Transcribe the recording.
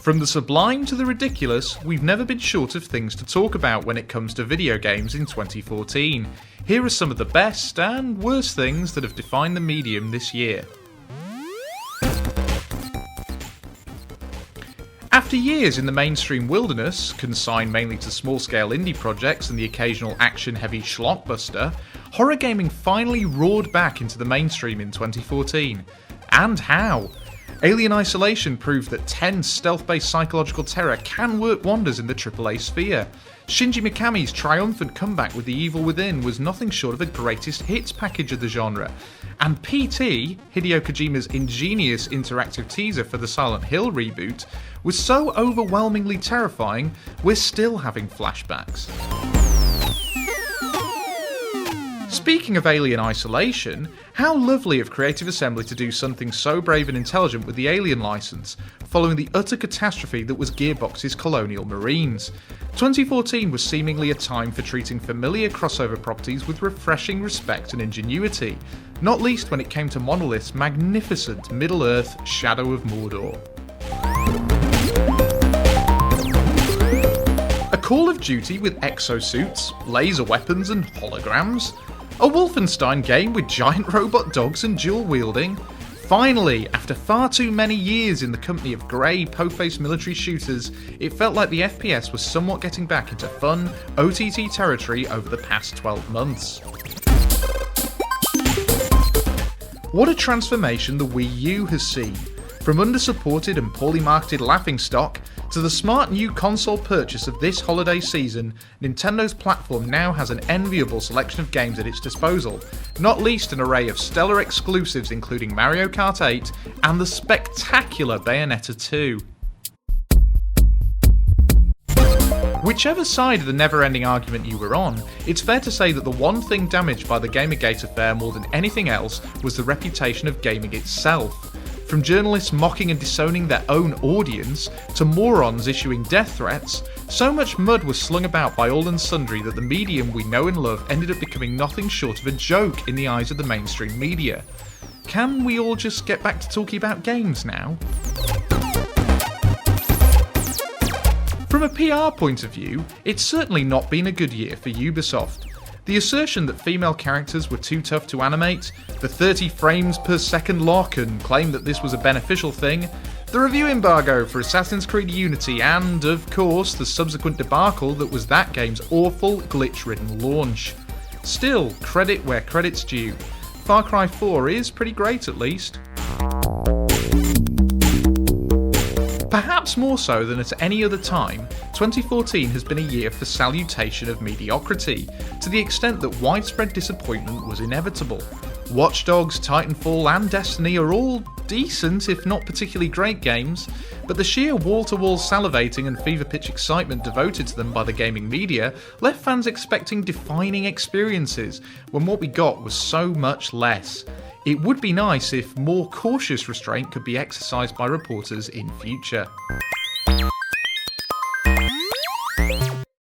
From the sublime to the ridiculous, we've never been short of things to talk about when it comes to video games in 2014. Here are some of the best and worst things that have defined the medium this year. After years in the mainstream wilderness, consigned mainly to small-scale indie projects and the occasional action-heavy schlockbuster, horror gaming finally roared back into the mainstream in 2014. And how? Alien Isolation proved that tense, stealth-based psychological terror can work wonders in the AAA sphere. Shinji Mikami's triumphant comeback with The Evil Within was nothing short of the greatest hits package of the genre. And PT, Hideo Kojima's ingenious interactive teaser for the Silent Hill reboot, was so overwhelmingly terrifying, we're still having flashbacks. Speaking of Alien Isolation, how lovely of Creative Assembly to do something so brave and intelligent with the Alien license, following the utter catastrophe that was Gearbox's Colonial Marines. 2014 was seemingly a time for treating familiar crossover properties with refreshing respect and ingenuity, not least when it came to Monolith's magnificent Middle-earth Shadow of Mordor. A Call of Duty with exosuits, laser weapons and holograms? A Wolfenstein game with giant robot dogs and dual wielding? Finally, after far too many years in the company of grey, po-faced military shooters, it felt like the FPS was somewhat getting back into fun, OTT territory over the past 12 months. What a transformation the Wii U has seen. From under-supported and poorly marketed laughingstock to the smart new console purchase of this holiday season, Nintendo's platform now has an enviable selection of games at its disposal, not least an array of stellar exclusives including Mario Kart 8 and the spectacular Bayonetta 2. Whichever side of the never-ending argument you were on, it's fair to say that the one thing damaged by the Gamergate affair more than anything else was the reputation of gaming itself. From journalists mocking and disowning their own audience, to morons issuing death threats, so much mud was slung about by all and sundry that the medium we know and love ended up becoming nothing short of a joke in the eyes of the mainstream media. Can we all just get back to talking about games now? From a PR point of view, it's certainly not been a good year for Ubisoft. The assertion that female characters were too tough to animate, the 30 frames per second lock and claim that this was a beneficial thing, the review embargo for Assassin's Creed Unity and, of course, the subsequent debacle that was that game's awful, glitch-ridden launch. Still, credit where credit's due. Far Cry 4 is pretty great at least. Perhaps more so than at any other time, 2014 has been a year for salutation of mediocrity, to the extent that widespread disappointment was inevitable. Watch Dogs, Titanfall and Destiny are all decent, if not particularly great games, but the sheer wall-to-wall salivating and fever-pitch excitement devoted to them by the gaming media left fans expecting defining experiences, when what we got was so much less. It would be nice if more cautious restraint could be exercised by reporters in future.